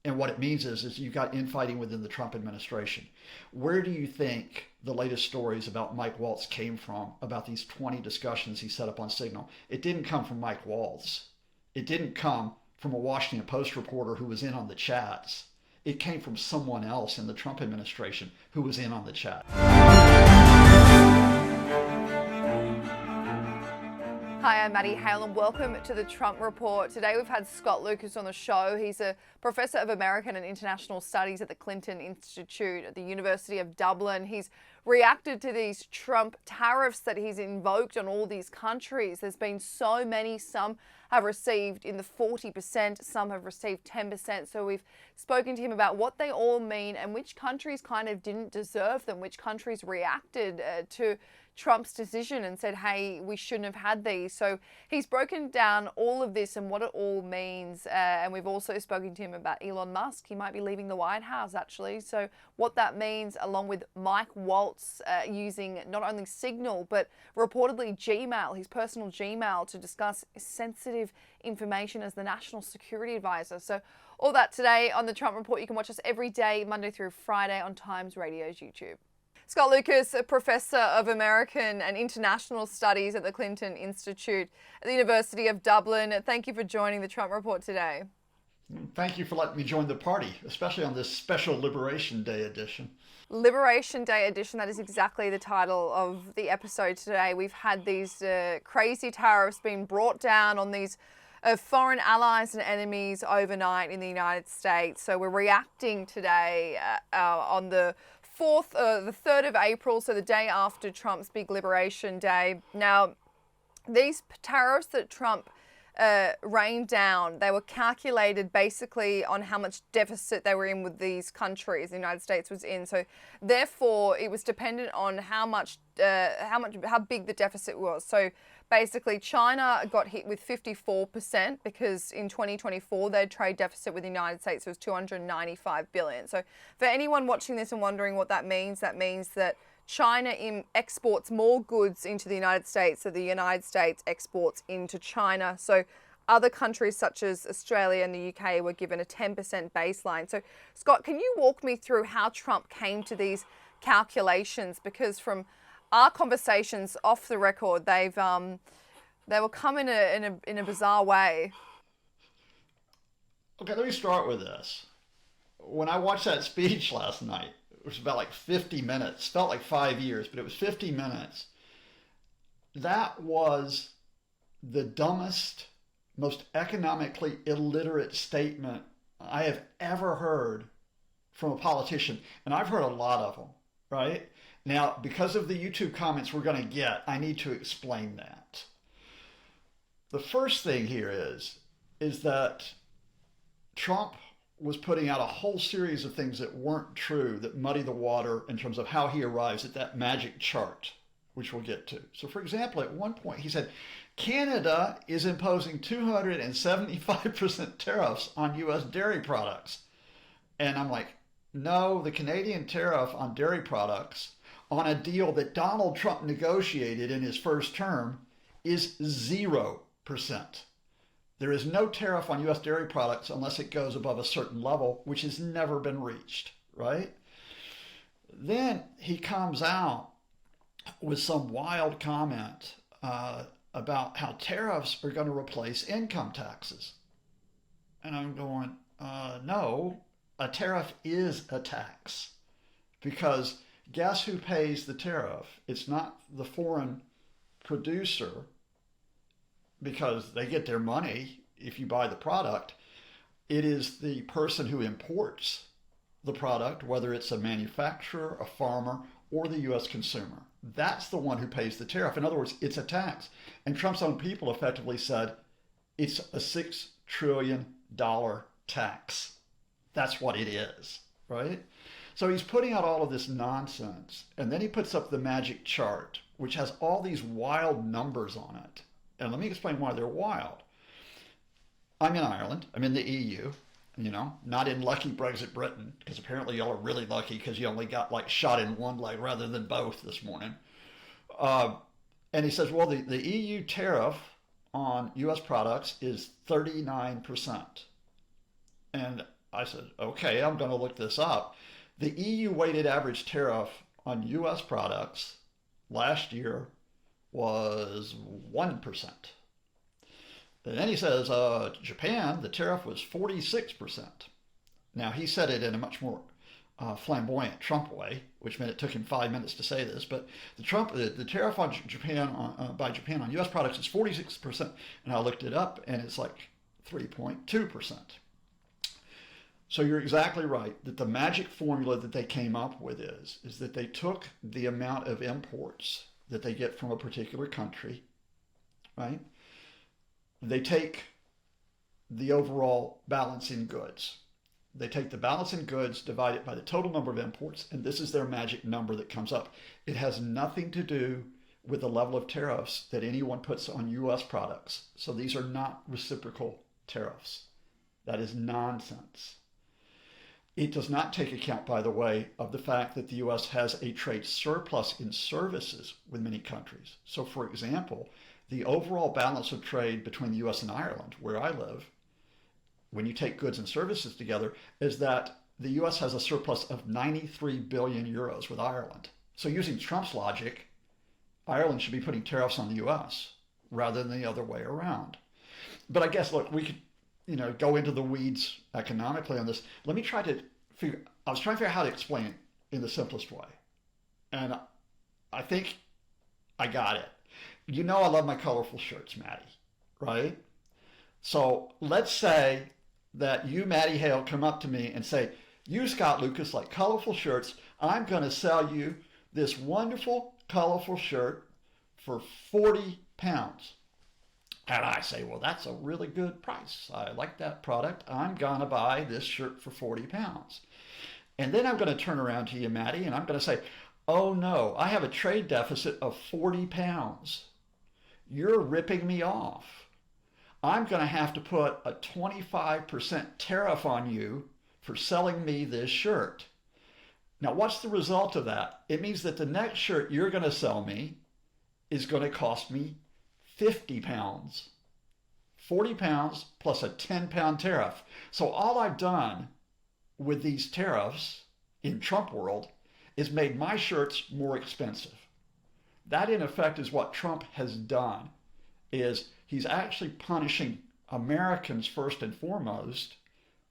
And what it means is you've got infighting within the Trump administration. Where do you think the latest stories about Mike Waltz came from, about these 20 discussions he set up on Signal? It didn't come from Mike Waltz. It didn't come from a Washington Post reporter who was in on the chats. It came from someone else in the Trump administration who was in on the chat. Hi, I'm Maddie, Hale, and welcome to the Trump Report. Today we've had Scott Lucas on the show. He's a professor of American and International Studies at the Clinton Institute at the University of Dublin. He's reacted to these Trump tariffs that he's invoked on all these countries. There's been so many. Some have received in the 40%, some have received 10%. So we've spoken to him about what they all mean and which countries kind of didn't deserve them, which countries reacted to Trump's decision and said, hey, we shouldn't have had these. So he's broken down all of this and what it all means. And we've also spoken to him about Elon Musk. He might be leaving the White House, actually. So what that means, along with Mike Waltz using not only Signal, but reportedly Gmail, his personal Gmail, to discuss sensitive information as the national security advisor. So all that today on the Trump Report. You can watch us every day, Monday through Friday on Times Radio's YouTube. Scott Lucas, a professor of American and International Studies at the Clinton Institute at the University of Dublin. Thank you for joining the Trump Report today. Thank you for letting me join the party, especially on this special Liberation Day edition. Liberation Day edition, that is exactly the title of the episode today. We've had these crazy tariffs being brought down on these foreign allies and enemies overnight in the United States. So we're reacting today on the 3rd of April, so the day after Trump's big Liberation Day. Now, these tariffs that Trump rained down, they were calculated basically on how much deficit they were in with these countries the United States was in. So therefore, it was dependent on how big the deficit was. So basically, China got hit with 54% because in 2024, their trade deficit with the United States was $295 billion. So for anyone watching this and wondering what that means that China exports more goods into the United States than the United States exports into China. So other countries such as Australia and the UK were given a 10% baseline. So Scott, can you walk me through how Trump came to these calculations? Because from our conversations off the record, they were coming in a bizarre way. Okay, let me start with this. When I watched that speech last night, it was about like 50 minutes. Felt like 5 years, but it was 50 minutes. That was the dumbest, most economically illiterate statement I have ever heard from a politician. And I've heard a lot of them, right? Now, because of the YouTube comments we're going to get, I need to explain that. The first thing here is that Trump was putting out a whole series of things that weren't true, that muddy the water in terms of how he arrives at that magic chart, which we'll get to. So, for example, at one point he said, Canada is imposing 275% tariffs on U.S. dairy products. And I'm like, no, the Canadian tariff on dairy products on a deal that Donald Trump negotiated in his first term is 0%. There is no tariff on U.S. dairy products unless it goes above a certain level, which has never been reached, right? Then he comes out with some wild comment about how tariffs are going to replace income taxes. And I'm going, no, a tariff is a tax, because guess who pays the tariff? It's not the foreign producer, because they get their money if you buy the product. It is the person who imports the product, whether it's a manufacturer, a farmer, or the U.S. consumer. That's the one who pays the tariff. In other words, it's a tax. And Trump's own people effectively said it's a $6 trillion tax. That's what it is, right? So he's putting out all of this nonsense, and then he puts up the magic chart, which has all these wild numbers on it. And let me explain why they're wild. I'm in Ireland. I'm in the EU, not in lucky Brexit Britain, because apparently y'all are really lucky because you only got shot in one leg rather than both this morning. And he says, well, the EU tariff on U.S. products is 39%. And I said, okay, I'm going to look this up. The EU weighted average tariff on U.S. products last year was 1%. And then he says, Japan, the tariff was 46%. Now, he said it in a much more flamboyant Trump way, which meant it took him 5 minutes to say this. But the tariff on Japan by Japan on U.S. products is 46%, and I looked it up, and it's like 3.2%. So you're exactly right that the magic formula that they came up with is that they took the amount of imports that they get from a particular country, right? They take the overall balance in goods. They take the balance in goods, divide it by the total number of imports, and this is their magic number that comes up. It has nothing to do with the level of tariffs that anyone puts on U.S. products. So these are not reciprocal tariffs. That is nonsense. It does not take account, by the way, of the fact that the U.S. has a trade surplus in services with many countries. So, for example, the overall balance of trade between the U.S. and Ireland, where I live, when you take goods and services together, is that the U.S. has a surplus of 93 billion euros with Ireland. So using Trump's logic, Ireland should be putting tariffs on the U.S. rather than the other way around. But I guess, look, we could go into the weeds economically on this. Let me try to figure, I was trying to figure out how to explain it in the simplest way. And I think I got it. You know I love my colorful shirts, Maddie, right? So let's say that you, Maddie Hale, come up to me and say, you, Scott Lucas, like colorful shirts. I'm going to sell you this wonderful, colorful shirt for 40 pounds. And I say, well, that's a really good price. I like that product. I'm going to buy this shirt for 40 pounds. And then I'm going to turn around to you, Maddie, and I'm going to say, oh no, I have a trade deficit of 40 pounds. You're ripping me off. I'm going to have to put a 25% tariff on you for selling me this shirt. Now, what's the result of that? It means that the next shirt you're going to sell me is going to cost me 50 pounds. 40 pounds plus a 10-pound tariff. So all I've done with these tariffs in Trump world is made my shirts more expensive. That, in effect, is what Trump has done, is he's actually punishing Americans first and foremost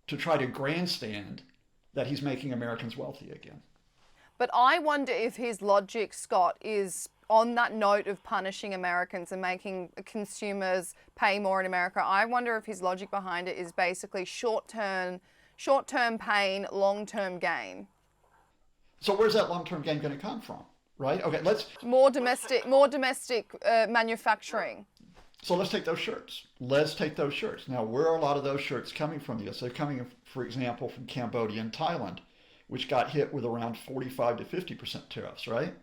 to try to grandstand that he's making Americans wealthy again. But I wonder if his logic, Scott, is on that note of punishing Americans and making consumers pay more in America. I wonder if his logic behind it is basically short-term pain, long-term gain. So where's that long-term gain going to come from, right? Okay, more domestic manufacturing. So let's take those shirts. Now, where are a lot of those shirts coming from? Yes, they're coming, for example, from Cambodia and Thailand, which got hit with around 45 to 50% tariffs, right?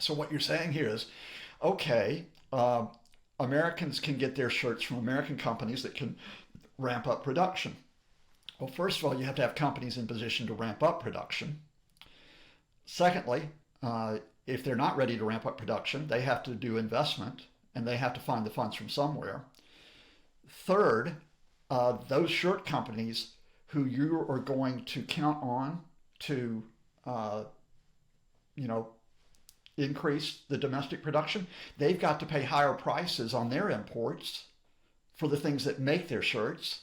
So what you're saying here is, okay, Americans can get their shirts from American companies that can ramp up production. Well, first of all, you have to have companies in position to ramp up production. Secondly, if they're not ready to ramp up production, they have to do investment, and they have to find the funds from somewhere. Third, those shirt companies who you are going to count on to, increase the domestic production, they've got to pay higher prices on their imports for the things that make their shirts.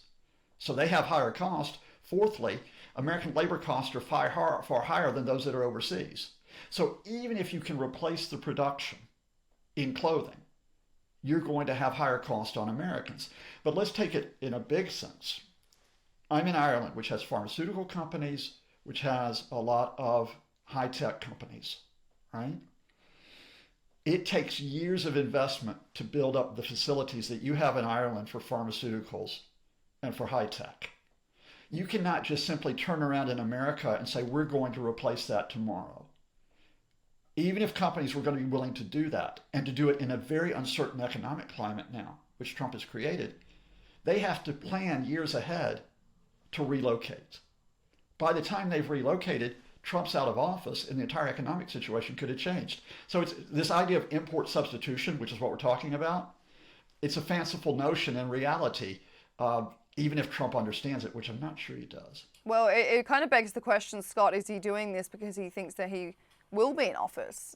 So they have higher cost. Fourthly, American labor costs are far higher than those that are overseas. So even if you can replace the production in clothing, you're going to have higher cost on Americans. But let's take it in a big sense. I'm in Ireland, which has pharmaceutical companies, which has a lot of high-tech companies, right? It takes years of investment to build up the facilities that you have in Ireland for pharmaceuticals and for high-tech. You cannot just simply turn around in America and say, we're going to replace that tomorrow. Even if companies were going to be willing to do that, and to do it in a very uncertain economic climate now, which Trump has created, they have to plan years ahead to relocate. By the time they've relocated, Trump's out of office and the entire economic situation could have changed. So it's this idea of import substitution, which is what we're talking about. It's a fanciful notion. In reality, even if Trump understands it, which I'm not sure he does. Well, it kind of begs the question, Scott, is he doing this because he thinks that he will be in office,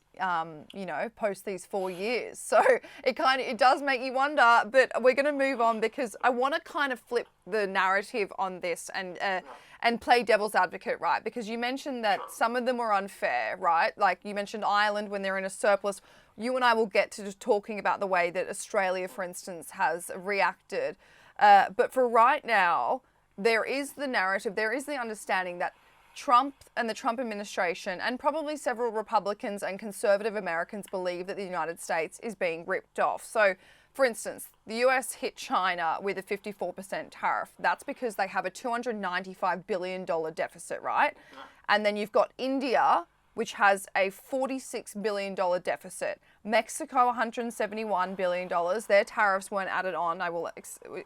post these 4 years? So it does make you wonder, but we're going to move on because I want to kind of flip the narrative on this and play devil's advocate, right? Because you mentioned that some of them were unfair, right? Like you mentioned Ireland when they're in a surplus. You and I will get to just talking about the way that Australia, for instance, has reacted. But for right now, there is the narrative, there is the understanding that Trump and the Trump administration and probably several Republicans and conservative Americans believe that the United States is being ripped off. So, for instance, the US hit China with a 54% tariff. That's because they have a $295 billion deficit, right? And then you've got India, which has a $46 billion deficit. Mexico, $171 billion. Their tariffs weren't added on. I will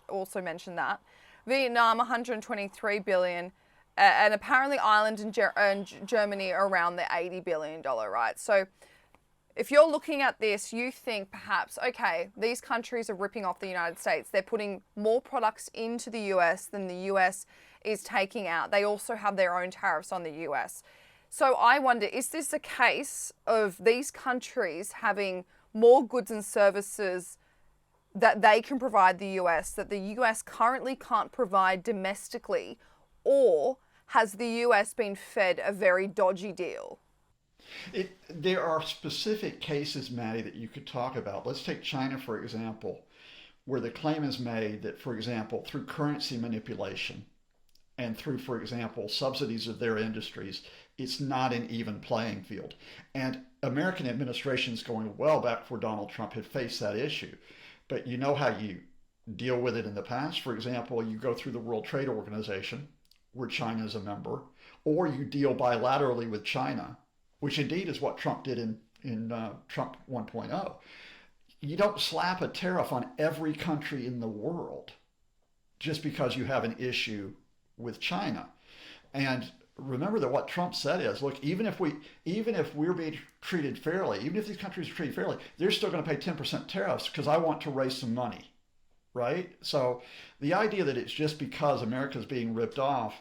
also mention that. Vietnam, $123 billion. And apparently Ireland and Germany are around the $80 billion, right? So if you're looking at this, you think perhaps, okay, these countries are ripping off the United States. They're putting more products into the US than the US is taking out. They also have their own tariffs on the US. So I wonder, is this a case of these countries having more goods and services that they can provide the US that the US currently can't provide domestically, or has the US been fed a very dodgy deal? There are specific cases, Maddie, that you could talk about. Let's take China, for example, where the claim is made that, for example, through currency manipulation and through, for example, subsidies of their industries, it's not an even playing field. And American administrations going well back before Donald Trump had faced that issue. But you know how you deal with it in the past. For example, you go through the World Trade Organization, where China is a member, or you deal bilaterally with China, which indeed is what Trump did in Trump 1.0. You don't slap a tariff on every country in the world just because you have an issue with China. And remember that what Trump said is, look, even if we're being treated fairly, even if these countries are treated fairly, they're still going to pay 10% tariffs because I want to raise some money, right? So the idea that it's just because America's being ripped off,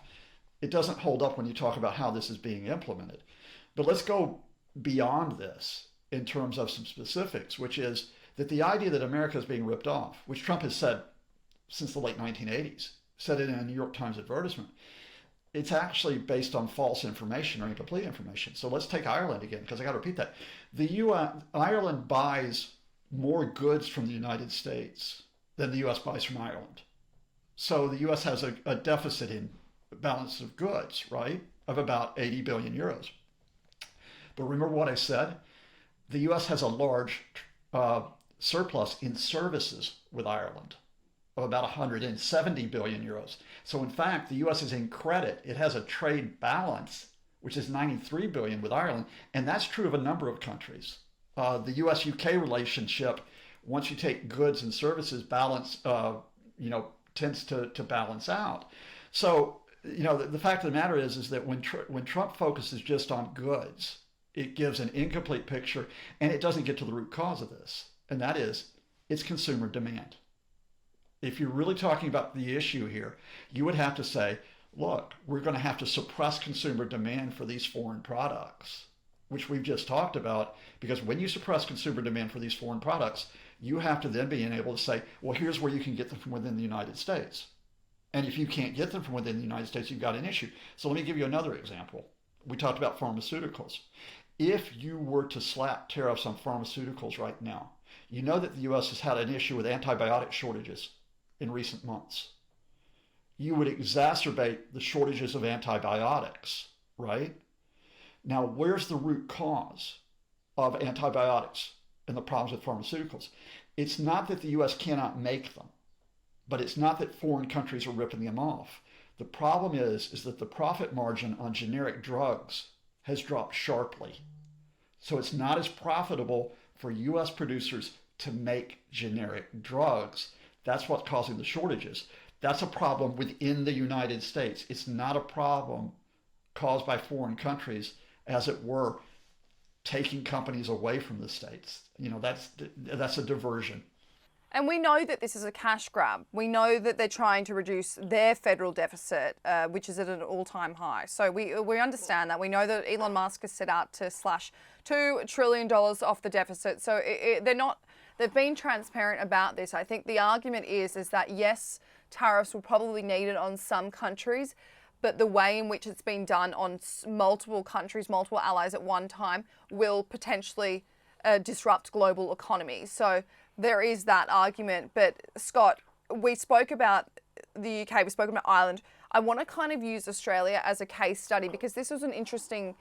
it doesn't hold up when you talk about how this is being implemented. But let's go beyond this in terms of some specifics, which is that the idea that America is being ripped off, which Trump has said since the late 1980s, said it in a New York Times advertisement, it's actually based on false information or incomplete information. So let's take Ireland again, because I got to repeat that. Ireland buys more goods from the United States than the U.S. buys from Ireland. So the U.S. has a deficit in balance of goods, right, of about 80 billion euros. But remember what I said? The U.S. has a large surplus in services with Ireland of about 170 billion euros. So in fact, the U.S. is in credit. It has a trade balance, which is 93 billion with Ireland. And that's true of a number of countries. The U.S.-UK relationship, once you take goods and services, tends to balance out. So, the fact of the matter is that when Trump focuses just on goods, it gives an incomplete picture and it doesn't get to the root cause of this. And that is, it's consumer demand. If you're really talking about the issue here, you would have to say, look, we're going to have to suppress consumer demand for these foreign products, which we've just talked about, because when you suppress consumer demand for these foreign products, you have to then be able to say, well, here's where you can get them from within the United States. And if you can't get them from within the United States, you've got an issue. So let me give you another example. We talked about pharmaceuticals. If you were to slap tariffs on pharmaceuticals right now, you know that the U.S. has had an issue with antibiotic shortages in recent months. You would exacerbate the shortages of antibiotics, right? Now, where's the root cause of antibiotics and the problems with pharmaceuticals? It's not that the U.S. cannot make them, but it's not that foreign countries are ripping them off. The problem is that the profit margin on generic drugs has dropped sharply. So it's not as profitable for U.S. producers to make generic drugs. That's what's causing the shortages. That's a problem within the United States. It's not a problem caused by foreign countries, as it were, taking companies away from the states. That's a diversion. And we know that this is a cash grab. We know that they're trying to reduce their federal deficit, which is at an all-time high. So we understand that. We know that Elon Musk has set out to slash $2 trillion off the deficit. So they've been transparent about this. I think the argument is that yes, tariffs will probably needed on some countries, but the way in which it's been done on multiple countries, multiple allies at one time, will potentially disrupt global economies. So there is that argument. But Scott, we spoke about the UK, we spoke about Ireland. I want to kind of use Australia as a case study because this was an interesting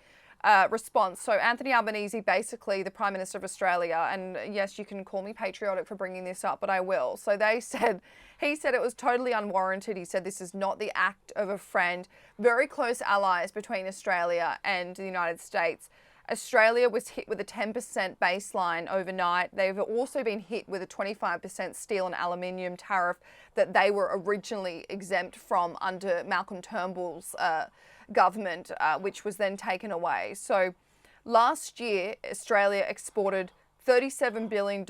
response. So Anthony Albanese, basically the Prime Minister of Australia, and yes, you can call me patriotic for bringing this up, but I will. So he said it was totally unwarranted. He said this is not the act of a friend. Very close allies between Australia and the United States. Australia was hit with a 10% baseline overnight. They've also been hit with a 25% steel and aluminium tariff that they were originally exempt from under Malcolm Turnbull's government, which was then taken away. So last year, Australia exported $37 billion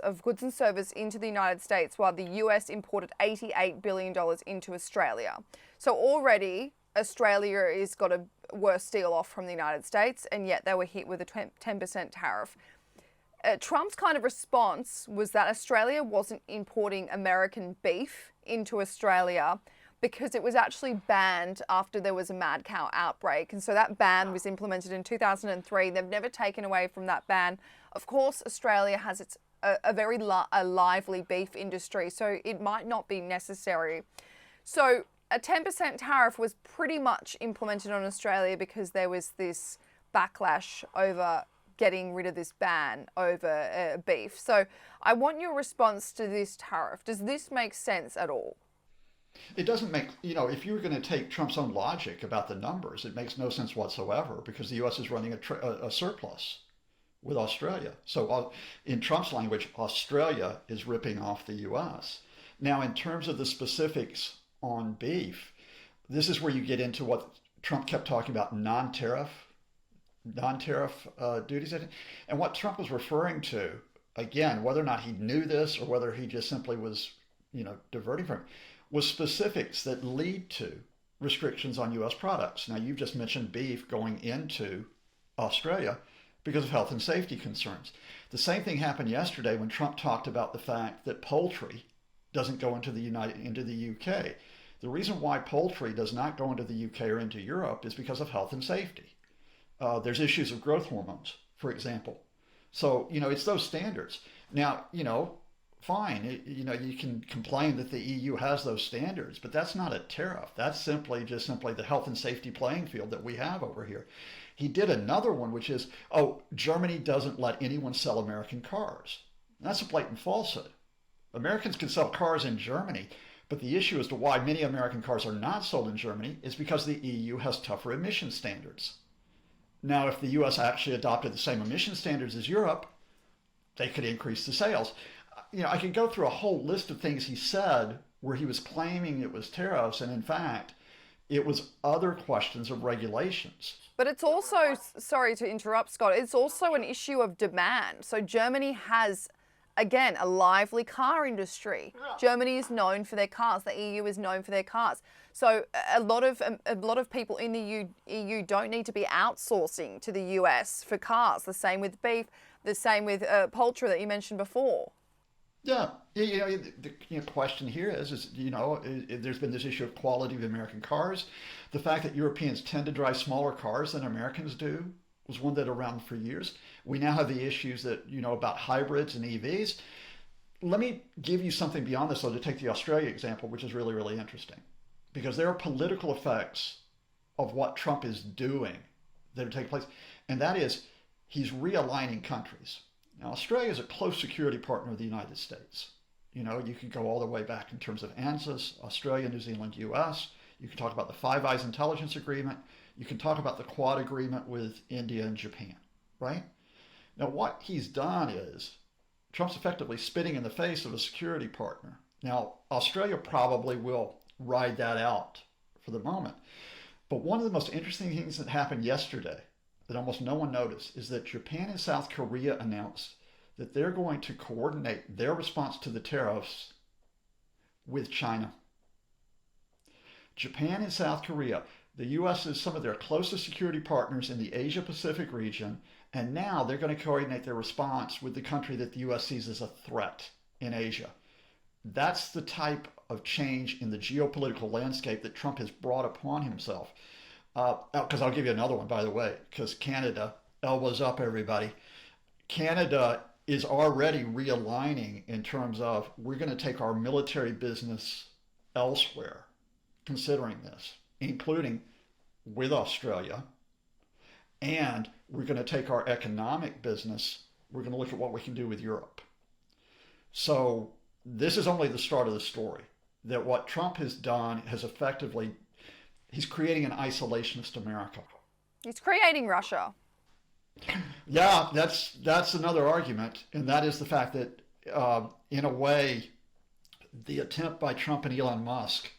of goods and services into the United States, while the US imported $88 billion into Australia. So already Australia has got a worse deal off from the United States, and yet they were hit with a 10% tariff. Trump's kind of response was that Australia wasn't importing American beef into Australia because it was actually banned after there was a mad cow outbreak. And so that ban was implemented in 2003. They've never taken away from that ban. Of course, Australia has a very lively beef industry, so it might not be necessary. So a 10% tariff was pretty much implemented on Australia because there was this backlash over getting rid of this ban over beef. So I want your response to this tariff. Does this make sense at all? It doesn't make, if you were going to take Trump's own logic about the numbers, it makes no sense whatsoever because the U.S. is running a surplus with Australia. So in Trump's language, Australia is ripping off the U.S. Now, in terms of the specifics on beef, this is where you get into what Trump kept talking about, non-tariff duties. And what Trump was referring to, again, whether or not he knew this or whether he just simply was, diverting from it, was specifics that lead to restrictions on U.S. products. Now, you've just mentioned beef going into Australia because of health and safety concerns. The same thing happened yesterday when Trump talked about the fact that poultry doesn't go into the UK. The reason why poultry does not go into the UK or into Europe is because of health and safety. There's issues of growth hormones, for example. So, it's those standards. Now, fine, you can complain that the EU has those standards, but that's not a tariff. That's simply the health and safety playing field that we have over here. He did another one, which is, Germany doesn't let anyone sell American cars. That's a blatant falsehood. Americans can sell cars in Germany, but the issue as to why many American cars are not sold in Germany is because the EU has tougher emission standards. Now, if the US actually adopted the same emission standards as Europe, they could increase the sales. I could go through a whole list of things he said where he was claiming it was tariffs, and in fact, it was other questions of regulations. But it's also, sorry to interrupt, Scott, it's also an issue of demand. So Germany has, again, a lively car industry. Yeah. Germany is known for their cars. The EU is known for their cars. So a lot of people in the EU don't need to be outsourcing to the US for cars. The same with beef. The same with poultry that you mentioned before. Yeah, the question here is there's been this issue of quality of American cars. The fact that Europeans tend to drive smaller cars than Americans do was one that around for years. We now have the issues that, about hybrids and EVs. Let me give you something beyond this, though, to take the Australia example, which is really, really interesting. Because there are political effects of what Trump is doing that are taking place. And that is, he's realigning countries. Now, Australia is a close security partner of the United States. You can go all the way back in terms of ANZUS, Australia, New Zealand, US. You can talk about the Five Eyes Intelligence Agreement. You can talk about the Quad Agreement with India and Japan, right? Now, what he's done is Trump's effectively spitting in the face of a security partner. Now, Australia probably will ride that out for the moment. But one of the most interesting things that happened yesterday that almost no one noticed is that Japan and South Korea announced that they're going to coordinate their response to the tariffs with China. Japan and South Korea, the U.S. is some of their closest security partners in the Asia-Pacific region, and now they're going to coordinate their response with the country that the U.S. sees as a threat in Asia. That's the type of change in the geopolitical landscape that Trump has brought upon himself. Because I'll give you another one, by the way, because Canada, elbows up, everybody. Canada is already realigning in terms of we're going to take our military business elsewhere, considering this, including with Australia. And we're going to take our economic business, we're going to look at what we can do with Europe. So this is only the start of the story. That what Trump has done has effectively, he's creating an isolationist America. He's creating Russia. Yeah, that's another argument, and that is the fact that, in a way, the attempt by Trump and Elon Musk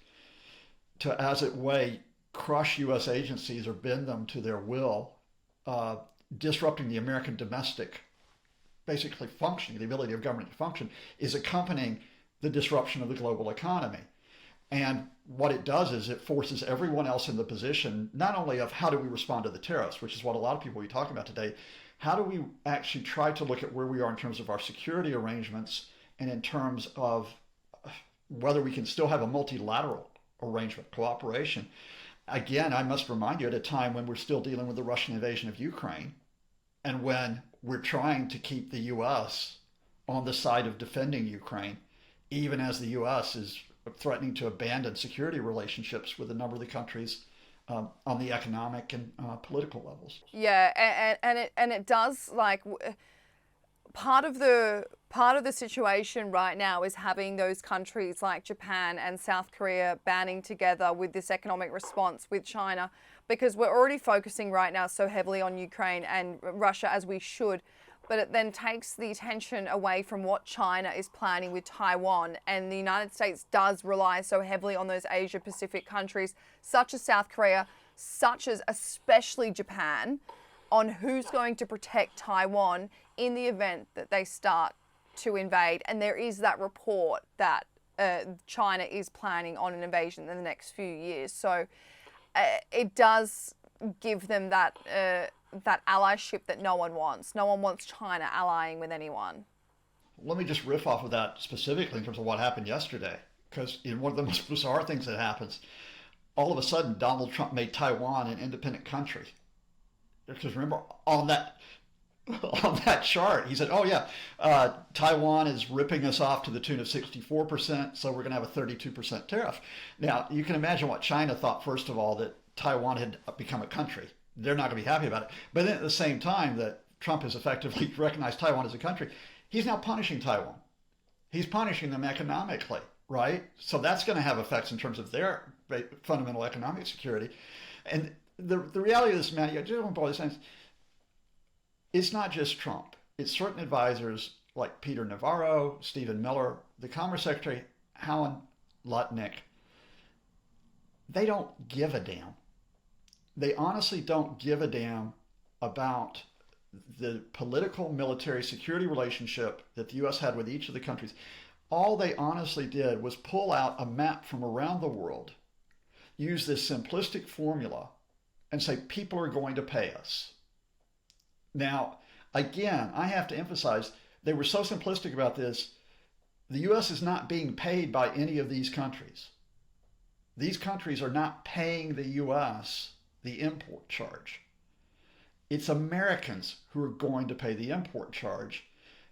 to, as it were, crush U.S. agencies or bend them to their will, disrupting the American domestic, basically functioning, the ability of government to function, is accompanying the disruption of the global economy. And what it does is it forces everyone else in the position, not only of how do we respond to the tariffs, which is what a lot of people will be talking about today, how do we actually try to look at where we are in terms of our security arrangements and in terms of whether we can still have a multilateral arrangement, cooperation. Again, I must remind you, at a time when we're still dealing with the Russian invasion of Ukraine and when we're trying to keep the U.S. on the side of defending Ukraine, even as the U.S. is threatening to abandon security relationships with a number of the countries on the economic and political levels. Yeah, and it does, like, part of the situation right now is having those countries like Japan and South Korea banding together with this economic response with China, because we're already focusing right now so heavily on Ukraine and Russia, as we should. But it then takes the attention away from what China is planning with Taiwan. And the United States does rely so heavily on those Asia-Pacific countries, such as South Korea, such as especially Japan, on who's going to protect Taiwan in the event that they start to invade. And there is that report that China is planning on an invasion in the next few years. So it does give them that allyship that no one wants. No one wants China allying with anyone. Let me just riff off of that specifically in terms of what happened yesterday, because in one of the most bizarre things that happens, all of a sudden Donald Trump made Taiwan an independent country. Because remember, on that chart, he said, oh yeah, Taiwan is ripping us off to the tune of 64%, so we're going to have a 32% tariff. Now, you can imagine what China thought, first of all, that Taiwan had become a country. They're not going to be happy about it. But then at the same time that Trump has effectively recognized Taiwan as a country, he's now punishing Taiwan. He's punishing them economically, right? So that's going to have effects in terms of their fundamental economic security. And the reality of this, Maddie, I just want to say, it's not just Trump. It's certain advisors like Peter Navarro, Stephen Miller, the Commerce Secretary, Hale Lutnick. They don't give a damn. They honestly don't give a damn about the political, military, security relationship that the U.S. had with each of the countries. All they honestly did was pull out a map from around the world, use this simplistic formula, and say, people are going to pay us. Now, again, I have to emphasize, they were so simplistic about this. The U.S. is not being paid by any of these countries. These countries are not paying the U.S. the import charge. It's Americans who are going to pay the import charge.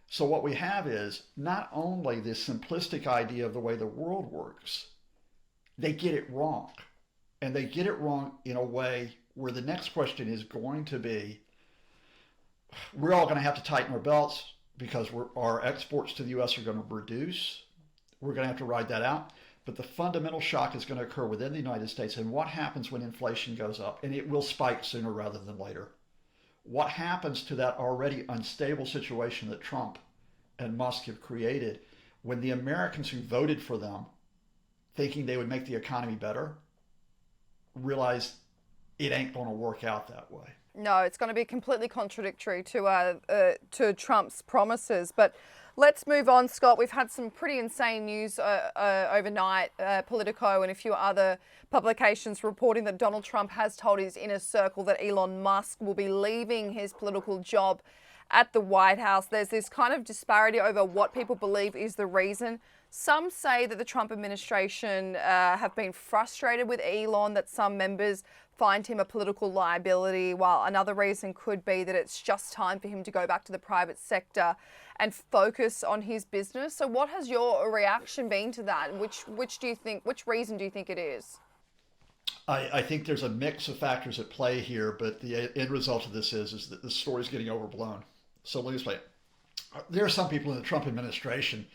So what we have is not only this simplistic idea of the way the world works, they get it wrong. And they get it wrong in a way where the next question is going to be, we're all going to have to tighten our belts because our exports to the U.S. are going to reduce. We're going to have to ride that out. But the fundamental shock is going to occur within the United States. And what happens when inflation goes up? And it will spike sooner rather than later. What happens to that already unstable situation that Trump and Musk have created when the Americans who voted for them, thinking they would make the economy better, realize it ain't going to work out that way? No, it's going to be completely contradictory to Trump's promises. But let's move on, Scott. We've had some pretty insane news overnight. Politico and a few other publications reporting that Donald Trump has told his inner circle that Elon Musk will be leaving his political job at the White House. There's this kind of disparity over what people believe is the reason. Some say that the Trump administration have been frustrated with Elon, that some members find him a political liability, while another reason could be that it's just time for him to go back to the private sector and focus on his business. So what has your reaction been to that? Which reason do you think it is? I think there's a mix of factors at play here, but the end result of this is that the story's getting overblown. So let me explain. There are some people in the Trump administration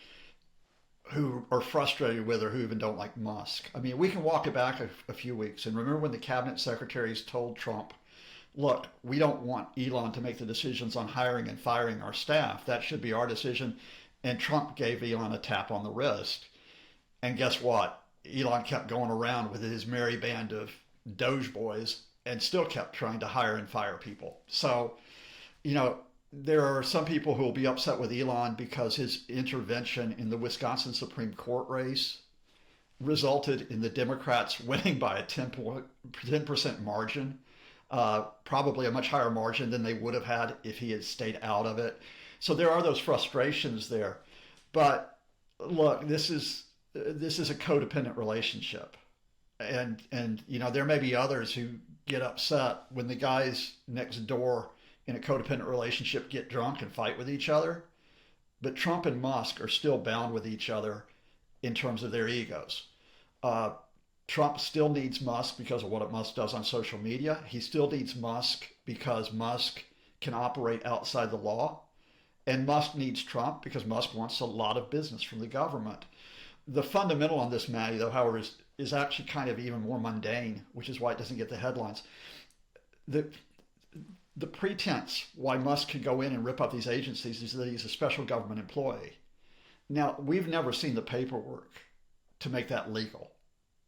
who are frustrated with or who even don't like Musk. I mean, we can walk it back a few weeks and remember when the cabinet secretaries told Trump, look, we don't want Elon to make the decisions on hiring and firing our staff. That should be our decision. And Trump gave Elon a tap on the wrist. And guess what? Elon kept going around with his merry band of Doge boys and still kept trying to hire and fire people. So, there are some people who will be upset with Elon because his intervention in the Wisconsin Supreme Court race resulted in the Democrats winning by a 10% margin, probably a much higher margin than they would have had if he had stayed out of it. So there are those frustrations there. But look, this is a codependent relationship. And there may be others who get upset when the guys next door in a codependent relationship get drunk and fight with each other. But Trump and Musk are still bound with each other in terms of their egos. Trump still needs Musk because of what Musk does on social media. He still needs Musk because Musk can operate outside the law. And Musk needs Trump because Musk wants a lot of business from the government. The fundamental on this, Maddie, though, however, is actually kind of even more mundane, which is why it doesn't get the headlines. The pretense why Musk could go in and rip up these agencies is that he's a special government employee. Now, we've never seen the paperwork to make that legal.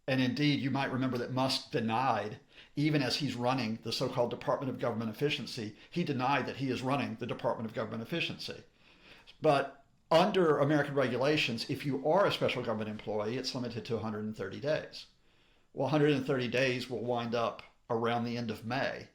And indeed, you might remember that Musk denied, even as he's running the so-called Department of Government Efficiency, he denied that he is running the Department of Government Efficiency. But under American regulations, if you are a special government employee, it's limited to 130 days. Well, 130 days will wind up around the end of May.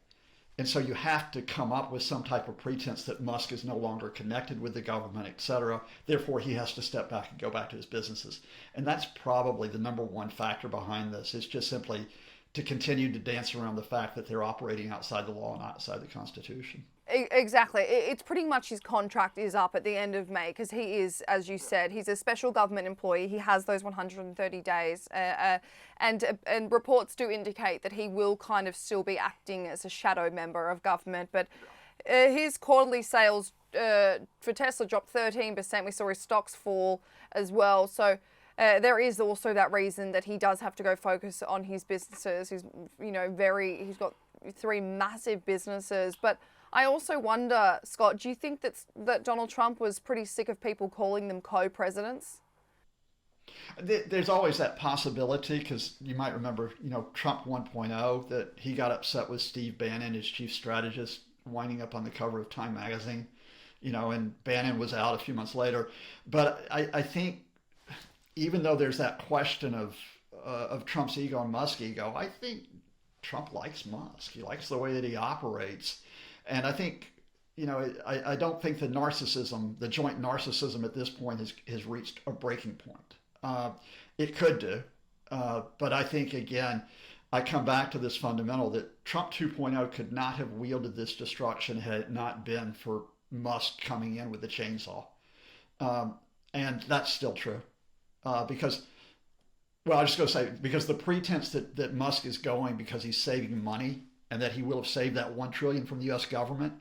And so you have to come up with some type of pretense that Musk is no longer connected with the government, et cetera. Therefore, he has to step back and go back to his businesses. And that's probably the number one factor behind this. It's just simply to continue to dance around the fact that they're operating outside the law and outside the Constitution. Exactly. It's pretty much his contract is up at the end of May because he is, as you said, he's a special government employee. He has those 130 days. And reports do indicate that he will kind of still be acting as a shadow member of government. But his quarterly sales for Tesla dropped 13%. We saw his stocks fall as well. So there is also that reason that he does have to go focus on his businesses. He's got 3 massive businesses. But I also wonder, Scott, do you think that Donald Trump was pretty sick of people calling them co-presidents? There's always that possibility because you might remember, Trump 1.0, that he got upset with Steve Bannon, his chief strategist, winding up on the cover of Time magazine, and Bannon was out a few months later. But I think even though there's that question of Trump's ego and Musk's ego, I think Trump likes Musk. He likes the way that he operates. And I think, I don't think the joint narcissism at this point has reached a breaking point. It could do. But I think, again, I come back to this fundamental that Trump 2.0 could not have wielded this destruction had it not been for Musk coming in with the chainsaw. And that's still true. Because the pretense that Musk is going because he's saving money and that he will have saved that $1 trillion from the U.S. government,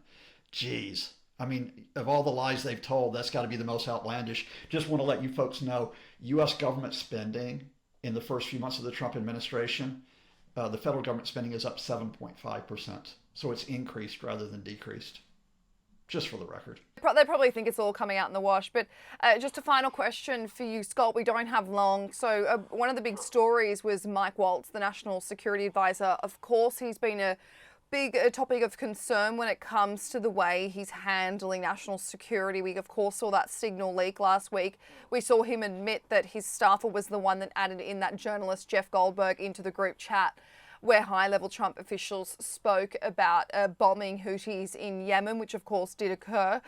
geez. I mean, of all the lies they've told, that's got to be the most outlandish. Just want to let you folks know, U.S. government spending in the first few months of the Trump administration, the federal government spending is up 7.5%. So it's increased rather than decreased. Just for the record. They probably think it's all coming out in the wash. But just a final question for you, Scott. We don't have long. So one of the big stories was Mike Waltz, the National Security Advisor. Of course, he's been a big topic of concern when it comes to the way he's handling national security. We, of course, saw that signal leak last week. We saw him admit that his staffer was the one that added in that journalist Jeff Goldberg into the group chat where high-level Trump officials spoke about bombing Houthis in Yemen, which, of course, did occur.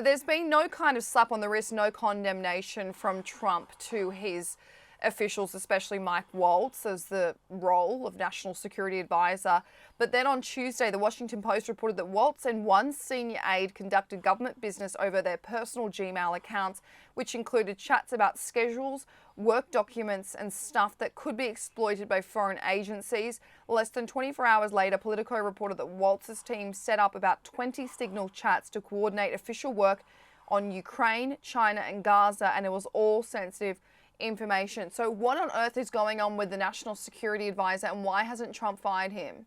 There's been no kind of slap on the wrist, no condemnation from Trump to his officials, especially Mike Waltz, as the role of National Security Advisor. But then on Tuesday, the Washington Post reported that Waltz and one senior aide conducted government business over their personal Gmail accounts, which included chats about schedules, work documents, and stuff that could be exploited by foreign agencies. Less than 24 hours later, Politico reported that Waltz's team set up about 20 signal chats to coordinate official work on Ukraine, China, and Gaza, and it was all sensitive information. So what on earth is going on with the National Security Advisor, and why hasn't Trump fired him?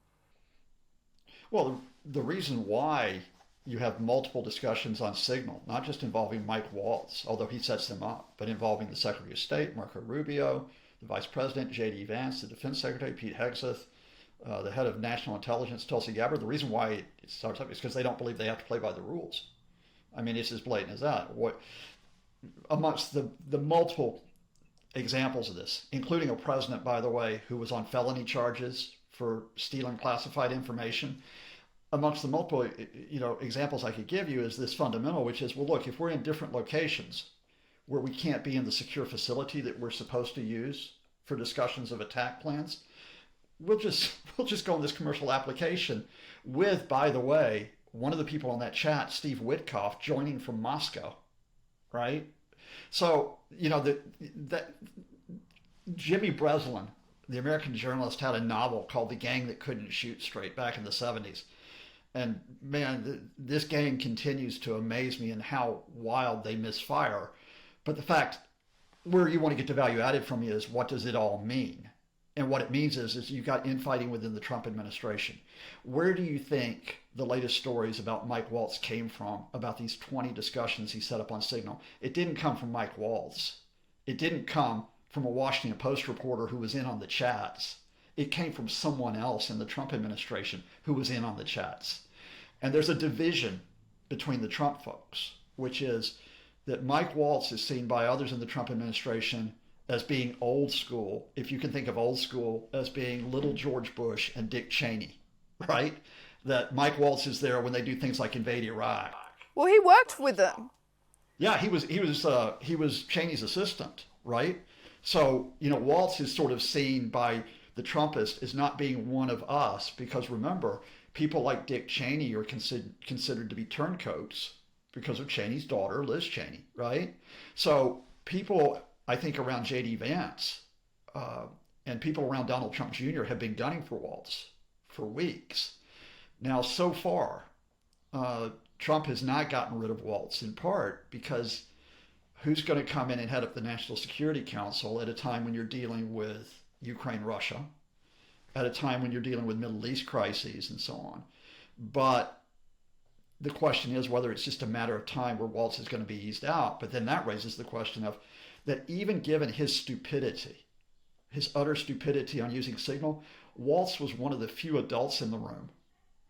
Well, the reason why you have multiple discussions on Signal, not just involving Mike Waltz, although he sets them up, but involving the Secretary of State, Marco Rubio, the Vice President, J.D. Vance, the Defense Secretary, Pete Hegseth, the head of National Intelligence, Tulsi Gabbard. The reason why it starts up is because they don't believe they have to play by the rules. I mean, it's as blatant as that. Amongst the multiple examples of this, including a president, by the way, who was on felony charges for stealing classified information. Amongst the multiple, examples I could give you is this fundamental, which is, well, look, if we're in different locations where we can't be in the secure facility that we're supposed to use for discussions of attack plans, we'll just go on this commercial application with, by the way, one of the people on that chat, Steve Witkoff, joining from Moscow, right? So, that Jimmy Breslin, the American journalist, had a novel called The Gang That Couldn't Shoot Straight back in the 70s. And man, this gang continues to amaze me in how wild they misfire. But the fact, where you want to get to value added from me is, what does it all mean? And what it means is you've got infighting within the Trump administration. Where do you think the latest stories about Mike Waltz came from, about these 20 discussions he set up on Signal? It didn't come from Mike Waltz. It didn't come from a Washington Post reporter who was in on the chats. It came from someone else in the Trump administration who was in on the chats. And there's a division between the Trump folks, which is that Mike Waltz is seen by others in the Trump administration as being old school, if you can think of old school as being little George Bush and Dick Cheney, right? That Mike Waltz is there when they do things like invade Iraq. Well, he worked with them. Yeah, he was Cheney's assistant, right? So, Waltz is sort of seen by the Trumpists as not being one of us, because remember, people like Dick Cheney are considered to be turncoats because of Cheney's daughter, Liz Cheney, right? So people, I think, around J.D. Vance and people around Donald Trump Jr. have been gunning for Waltz for weeks. Now, so far, Trump has not gotten rid of Waltz, in part because who's going to come in and head up the National Security Council at a time when you're dealing with Ukraine, Russia, at a time when you're dealing with Middle East crises and so on. But the question is whether it's just a matter of time where Waltz is going to be eased out. But then that raises the question of that even given his stupidity, his utter stupidity on using Signal, Waltz was one of the few adults in the room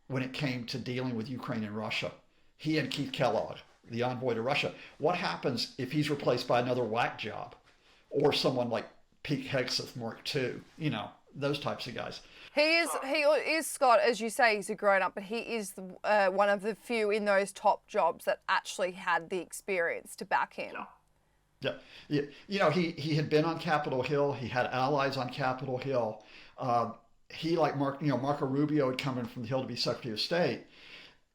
when it came to dealing with Ukraine and Russia. He and Keith Kellogg, the envoy to Russia. What happens if he's replaced by another whack job or someone like Pete Hegseth Mark II, those types of guys? He is, Scott, as you say, he's a grown-up, but he is one of the few in those top jobs that actually had the experience to back him. Yeah. He had been on Capitol Hill. He had allies on Capitol Hill. He, like Marco Rubio, had come in from the Hill to be Secretary of State.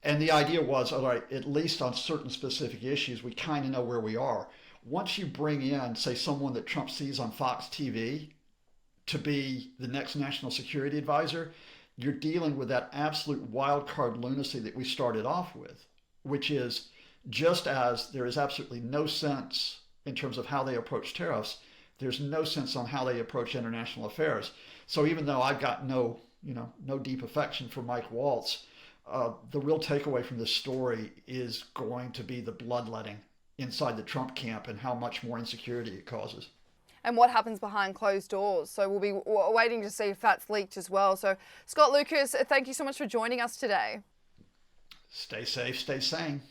And the idea was, all right, at least on certain specific issues, we kind of know where we are. Once you bring in, say, someone that Trump sees on Fox TV to be the next national security advisor, you're dealing with that absolute wild card lunacy that we started off with, which is just as there is absolutely no sense in terms of how they approach tariffs, there's no sense on how they approach international affairs. So even though I've got no deep affection for Mike Waltz, the real takeaway from this story is going to be the bloodletting inside the Trump camp and how much more insecurity it causes. and what happens behind closed doors. So we'll be waiting to see if that's leaked as well. So Scott Lucas, thank you so much for joining us today. Stay safe, stay sane.